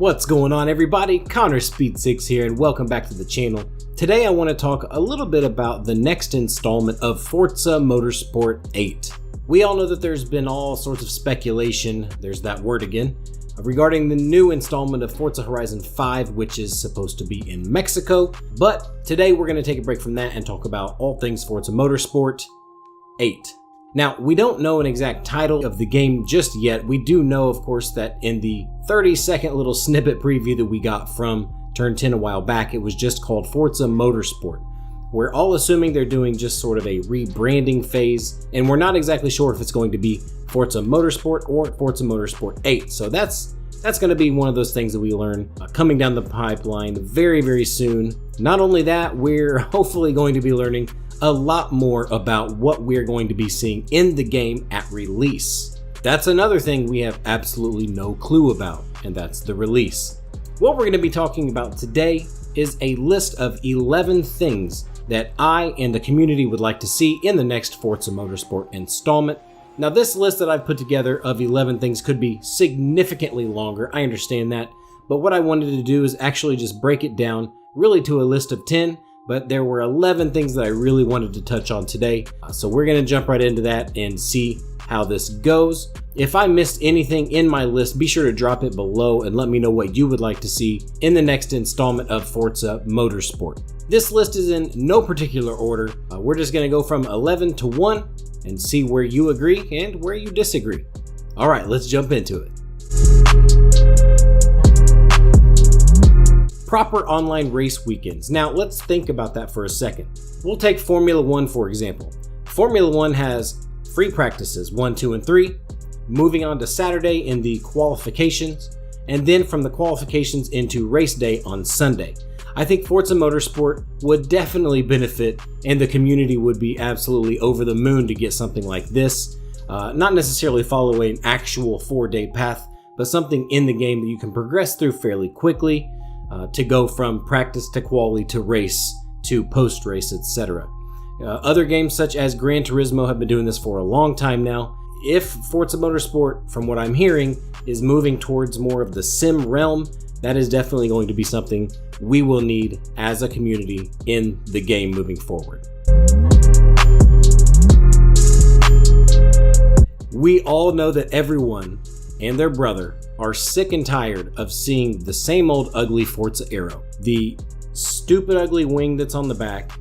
What's going on, everybody? Connor Speed6 here, and welcome back to the channel. Today I want to talk a little bit about the next installment of Forza Motorsport 8. We all know that there's been all sorts of speculation, there's that word again, regarding the new installment of Forza Horizon 5, which is supposed to be in Mexico. But today we're going to take a break from that and talk about all things Forza Motorsport 8. Now, we don't know an exact title of the game just yet. We do know, of course, that in the 30-second little snippet preview that we got from Turn 10 a while back, it was just called Forza Motorsport. We're all assuming they're doing just sort of a rebranding phase, and we're not exactly sure if it's going to be Forza Motorsport or Forza Motorsport 8. So that's going to be one of those things that we learn coming down the pipeline very, very soon. Not only that, we're hopefully going to be learning a lot more about what we're going to be seeing in the game at release. That's another thing we have absolutely no clue about, and that's the release. What we're going to be talking about today is a list of 11 things that I and the community would like to see in the next Forza Motorsport installment. Now, this list that I've put together of 11 things could be significantly longer, I understand that, but what I wanted to do is actually just break it down really to a list of 10, but there were 11 things that I really wanted to touch on today. So we're going to jump right into that and see how this goes. If I missed anything in my list, be sure to drop it below and let me know what you would like to see in the next installment of Forza Motorsport. This list is in no particular order. We're just going to go from 11 to 1 and see where you agree and where you disagree. All right, let's jump into it. Proper online race weekends. Now, let's think about that for a second. We'll take Formula 1, for example. Formula 1 has free practices 1, 2, and 3, moving on to Saturday in the qualifications, and then from the qualifications into race day on Sunday. I think Forza Motorsport would definitely benefit, and the community would be absolutely over the moon to get something like this. Not necessarily follow an actual 4-day path, but something in the game that you can progress through fairly quickly. To go from practice to quali to race to post-race, etc. Other games such as Gran Turismo have been doing this for a long time now. If Forza Motorsport, from what I'm hearing, is moving towards more of the sim realm, that is definitely going to be something we will need as a community in the game moving forward. We all know that everyone and their brother are sick and tired of seeing the same old ugly Forza Aero. The stupid ugly wing that's on the back,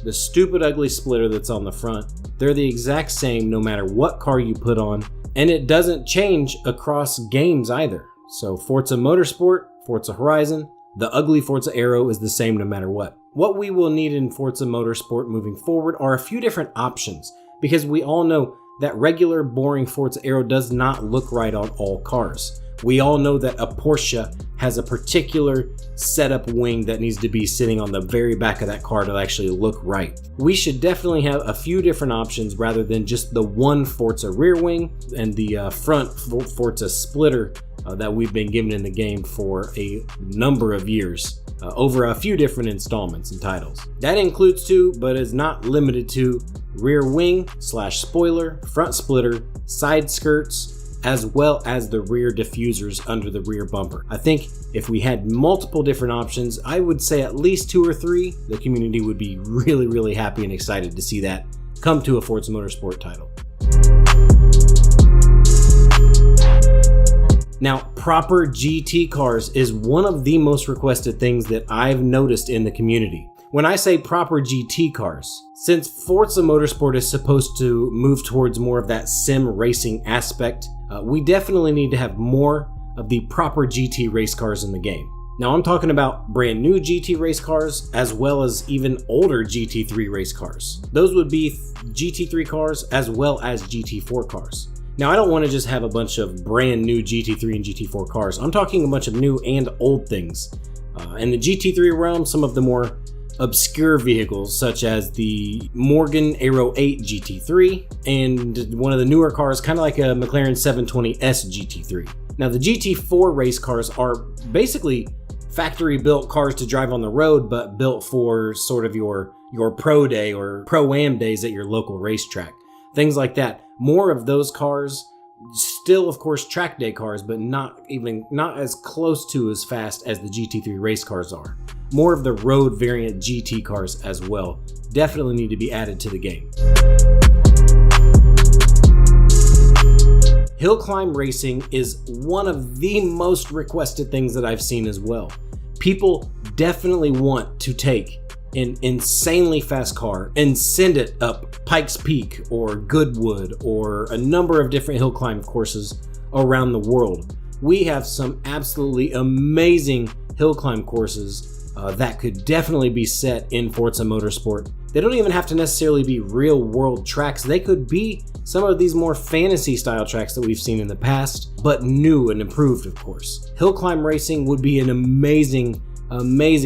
the stupid ugly splitter that's on the front, they're the exact same no matter what car you put on, and it doesn't change across games either. So Forza Motorsport, Forza Horizon, the ugly Forza Aero is the same no matter what. What we will need in Forza Motorsport moving forward are a few different options, because we all know that regular boring Forza Aero does not look right on all cars. We all know that a Porsche has a particular setup wing that needs to be sitting on the very back of that car to actually look right. We should definitely have a few different options rather than just the one Forza rear wing and the front Forza splitter that we've been given in the game for a number of years, over a few different installments and titles. That includes to, but is not limited to, rear wing / spoiler, front splitter, side skirts, as well as the rear diffusers under the rear bumper. I think if we had multiple different options, I would say at least 2 or 3, the community would be really, really happy and excited to see that come to a Forza Motorsport title. Now, proper GT cars is one of the most requested things that I've noticed in the community. When I say proper GT cars, since Forza Motorsport is supposed to move towards more of that sim racing aspect, we definitely need to have more of the proper GT race cars in the game. Now, I'm talking about brand new GT race cars as well as even older GT3 race cars. Those would be GT3 cars as well as GT4 cars. Now, I don't want to just have a bunch of brand new GT3 and GT4 cars. I'm talking a bunch of new and old things. In the GT3 realm, some of the more obscure vehicles such as the Morgan Aero 8 GT3 and one of the newer cars, kind of like a McLaren 720S GT3. Now, the GT4 race cars are basically factory built cars to drive on the road, but built for sort of your pro day or pro-am days at your local racetrack. Things like that. More of those cars Still, of course, track day cars, but not as close to as fast as the GT3 race cars are. More of the road variant GT cars as well. Definitely need to be added to the game. Hill climb racing is one of the most requested things that I've seen as well. People definitely want to take an insanely fast car and send it up Pikes Peak or Goodwood or a number of different hill climb courses around the world. We have some absolutely amazing hill climb courses that could definitely be set in Forza Motorsport. They don't even have to necessarily be real world tracks. They could be some of these more fantasy style tracks that we've seen in the past, but new and improved, of course. Hill climb racing would be an amazing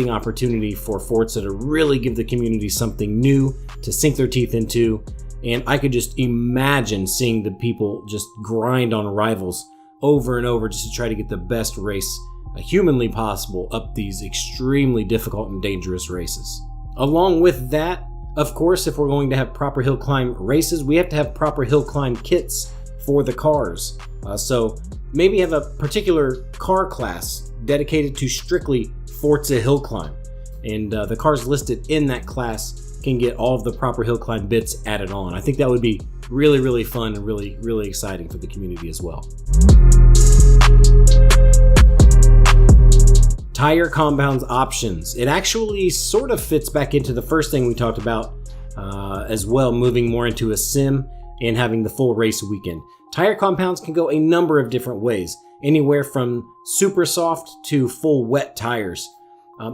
opportunity for Forza to really give the community something new to sink their teeth into. And I could just imagine seeing the people just grind on rivals over and over just to try to get the best race humanly possible up these extremely difficult and dangerous races. Along with that, of course, if we're going to have proper hill climb races, we have to have proper hill climb kits for the cars. So maybe have a particular car class dedicated to strictly Forza hill climb, and the cars listed in that class can get all of the proper hill climb bits added on. I think that would be really fun and really exciting for the community as well. Tire compounds options. It actually sort of fits back into the first thing we talked about as well, moving more into a sim and having the full race weekend. Tire compounds can go a number of different ways, anywhere from super soft to full wet tires.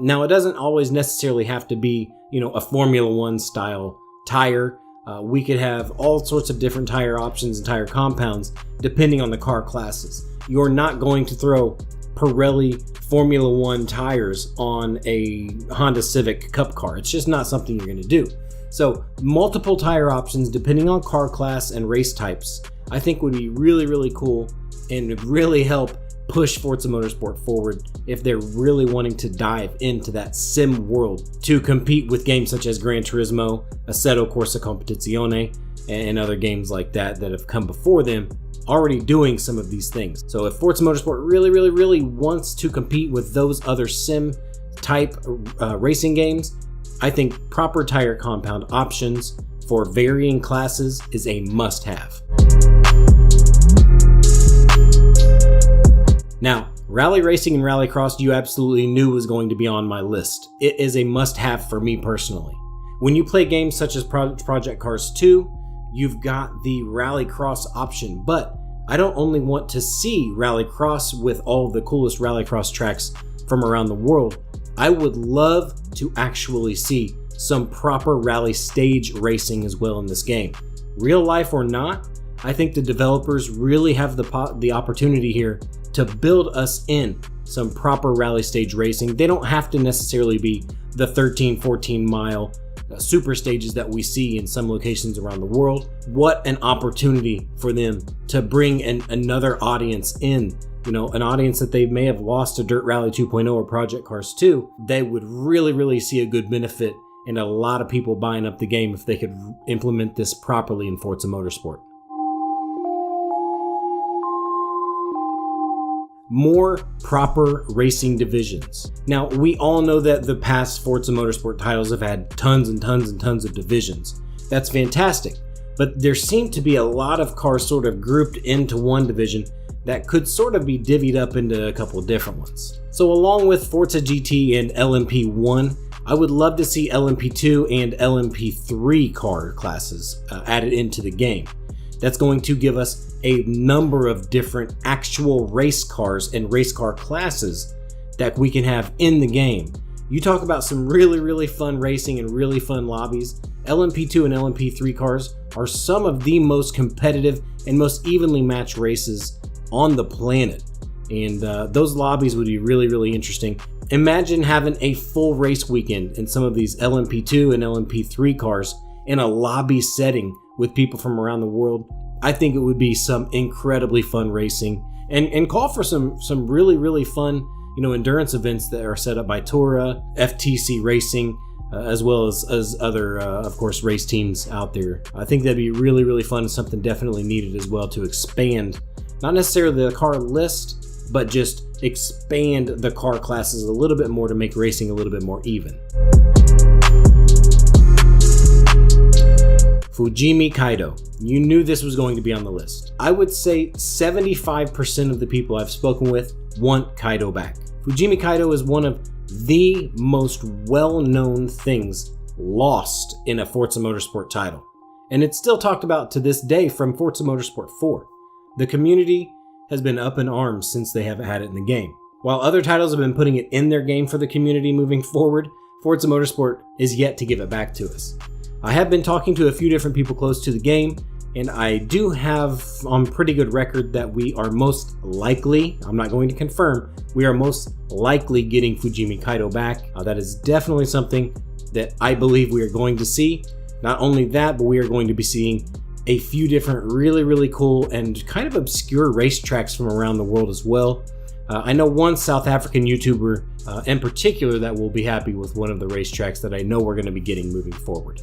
Now, it doesn't always necessarily have to be, a Formula One style tire. We could have all sorts of different tire options and tire compounds depending on the car classes. You're not going to throw Pirelli Formula One tires on a Honda Civic Cup car. It's just not something you're going to do. So multiple tire options depending on car class and race types, I think would be really cool and would really help push Forza Motorsport forward if they're really wanting to dive into that sim world to compete with games such as Gran Turismo, Assetto Corsa Competizione, and other games like that have come before them already doing some of these things. So if Forza Motorsport really wants to compete with those other sim type racing games, I think proper tire compound options for varying classes is a must-have. Now, rally racing and rallycross you absolutely knew was going to be on my list. It is a must-have for me personally. When you play games such as Project Cars 2, you've got the rallycross option, but I don't only want to see rallycross with all the coolest rallycross tracks from around the world. I would love to actually see some proper rally stage racing as well in this game. Real life or not, I think the developers really have the opportunity here to build us in some proper rally stage racing. They don't have to necessarily be the 13-14 mile super stages that we see in some locations around the world. What an opportunity for them to bring another audience in, an audience that they may have lost to Dirt Rally 2.0 or Project Cars 2. They would really see a good benefit and a lot of people buying up the game if they could implement this properly in Forza Motorsport. More proper racing divisions. Now, we all know that the past Forza Motorsport titles have had tons of divisions. That's fantastic, but there seem to be a lot of cars sort of grouped into one division that could sort of be divvied up into a couple of different ones. So along with Forza GT and LMP1, I would love to see LMP2 and LMP3 car classes added into the game. That's going to give us a number of different actual race cars and race car classes that we can have in the game. You talk about some really fun racing and really fun lobbies. LMP2 and LMP3 cars are some of the most competitive and most evenly matched races on the planet. And those lobbies would be really interesting. Imagine having a full race weekend in some of these LMP2 and LMP3 cars in a lobby setting with people from around the world. I think it would be some incredibly fun racing and call for some really fun, endurance events that are set up by Tora, FTC Racing, as well as other, of course, race teams out there. I think that'd be really fun and something definitely needed as well to expand Not necessarily the car list, but just expand the car classes a little bit more to make racing a little bit more even. Fujimi Kaido. You knew this was going to be on the list. I would say 75% of the people I've spoken with want Kaido back. Fujimi Kaido is one of the most well-known things lost in a Forza Motorsport title. And it's still talked about to this day from Forza Motorsport 4. The community has been up in arms since they haven't had it in the game. While other titles have been putting it in their game for the community moving forward, Forza Motorsport is yet to give it back to us. I have been talking to a few different people close to the game, and I do have on pretty good record that we are most likely, I'm not going to confirm, we are most likely getting Fujimi Kaido back. That is definitely something that I believe we are going to see. Not only that, but we are going to be seeing a few different really cool and kind of obscure racetracks from around the world as well. I know one South African YouTuber in particular that will be happy with one of the racetracks that I know we're going to be getting moving forward.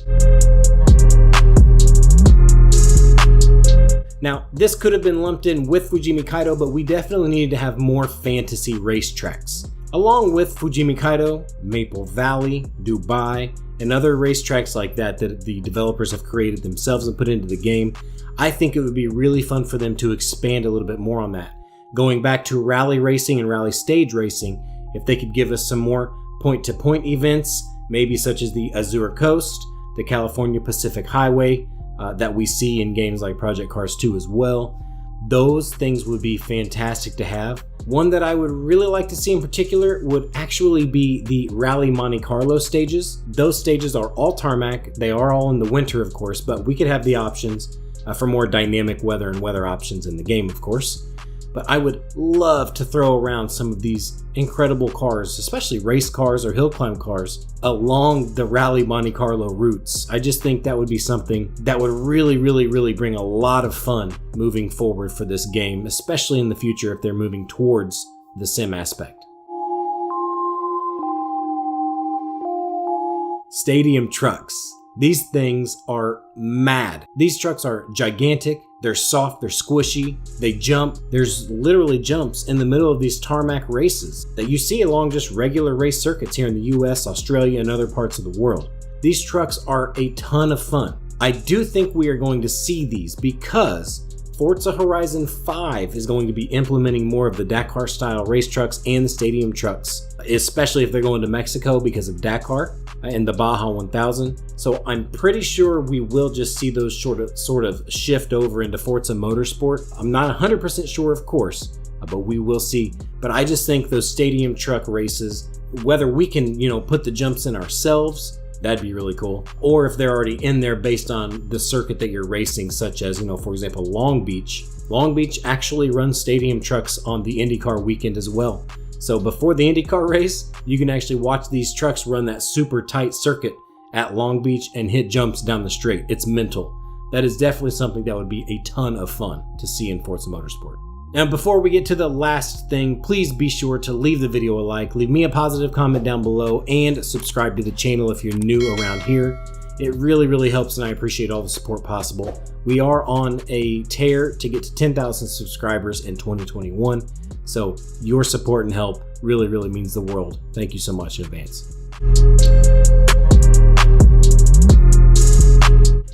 Now, this could have been lumped in with Fujimi Kaido, but we definitely needed to have more fantasy racetracks. Along with Fujimi Kaido, Maple Valley, Dubai, and other racetracks like that that the developers have created themselves and put into the game, I think it would be really fun for them to expand a little bit more on that. Going back to rally racing and rally stage racing, if they could give us some more point-to-point events, maybe such as the Azure Coast, the California Pacific Highway, that we see in games like Project Cars 2 as well. Those things would be fantastic to have. One that I would really like to see in particular would actually be the Rally Monte Carlo stages. Those stages are all tarmac. They are all in the winter, of course, but we could have the options for more dynamic weather and weather options in the game, of course. But I would love to throw around some of these incredible cars, especially race cars or hill climb cars, along the Rally Monte Carlo routes. I just think that would be something that would really bring a lot of fun moving forward for this game, especially in the future if they're moving towards the sim aspect. Stadium trucks. These things are mad. These trucks are gigantic, they're soft, they're squishy, they jump. There's literally jumps in the middle of these tarmac races that you see along just regular race circuits here in the US, Australia, and other parts of the world. These trucks are a ton of fun. I do think we are going to see these because Forza Horizon 5 is going to be implementing more of the Dakar style race trucks and the stadium trucks, especially if they're going to Mexico because of Dakar and the Baja 1000. So I'm pretty sure we will just see those sort of shift over into Forza Motorsport. I'm not 100% sure, of course, but we will see. But I just think those stadium truck races, whether we can, put the jumps in ourselves, that'd be really cool. Or if they're already in there based on the circuit that you're racing, such as, for example, Long Beach. Long Beach actually runs stadium trucks on the IndyCar weekend as well. So before the IndyCar race, you can actually watch these trucks run that super tight circuit at Long Beach and hit jumps down the straight. It's mental. That is definitely something that would be a ton of fun to see in Forza Motorsport. Now, before we get to the last thing, please be sure to leave the video a like, leave me a positive comment down below, and subscribe to the channel if you're new around here. It really helps, and I appreciate all the support possible. We are on a tear to get to 10,000 subscribers in 2021, so your support and help really means the world. Thank you so much in advance.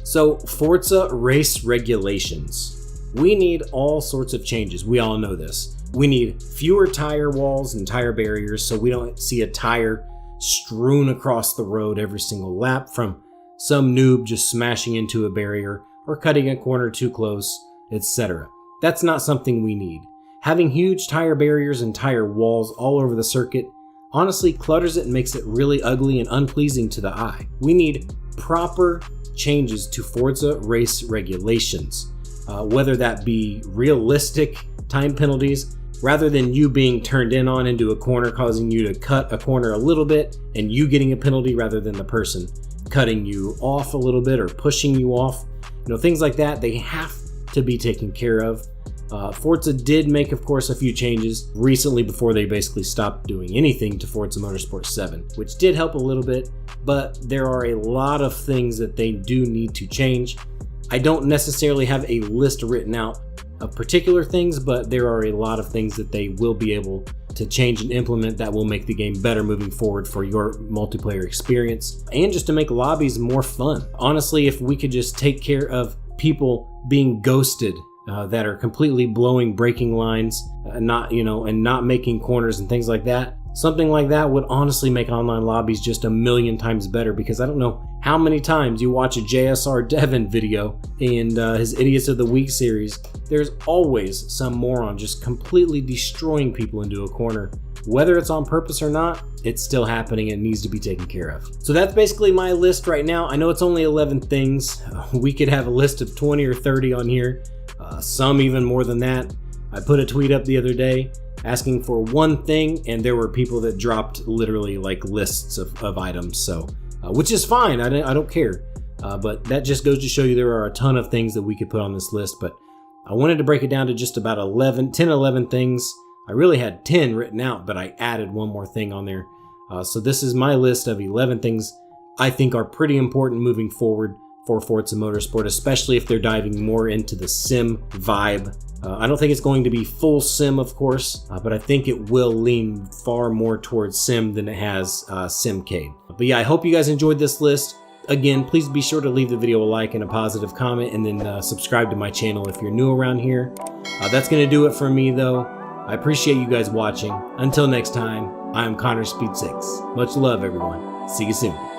So, Forza race regulations. We need all sorts of changes. We all know this. We need fewer tire walls and tire barriers so we don't see a tire strewn across the road every single lap from some noob just smashing into a barrier or cutting a corner too close, etc. That's not something we need. Having huge tire barriers and tire walls all over the circuit honestly clutters it and makes it really ugly and unpleasing to the eye. We need proper changes to Forza race regulations. Whether that be realistic time penalties, rather than you being turned in on into a corner causing you to cut a corner a little bit and you getting a penalty rather than the person cutting you off a little bit or pushing you off. Things like that, they have to be taken care of. Forza did make, of course, a few changes recently before they basically stopped doing anything to Forza Motorsport 7, which did help a little bit, but there are a lot of things that they do need to change. I don't necessarily have a list written out of particular things, but there are a lot of things that they will be able to change and implement that will make the game better moving forward for your multiplayer experience, and just to make lobbies more fun. Honestly, if we could just take care of people being ghosted, that are completely blowing braking lines, and not making corners and things like that, something like that would honestly make online lobbies just a million times better, because I don't know how many times you watch a JSR Devin video and his Idiots of the Week series, there's always some moron just completely destroying people into a corner. Whether it's on purpose or not, it's still happening and needs to be taken care of. So that's basically my list right now. I know it's only 11 things. We could have a list of 20 or 30 on here, some even more than that. I put a tweet up the other day asking for one thing, and there were people that dropped literally like lists of items, so which is fine. I don't care, but that just goes to show you there are a ton of things that we could put on this list, but I wanted to break it down to just about 11 things. I really had 10 written out, but I added one more thing on there. So this is my list of 11 things I think are pretty important moving forward for Forza Motorsport, especially if they're diving more into the sim vibe. I don't think it's going to be full sim, of course, but I think it will lean far more towards sim than it has simcade. But yeah, I hope you guys enjoyed this list. Again, please be sure to leave the video a like and a positive comment, and then subscribe to my channel if you're new around here. That's going to do it for me, though. I appreciate you guys watching. Until next time, I am Connor Speed 6. Much love, everyone. See you soon.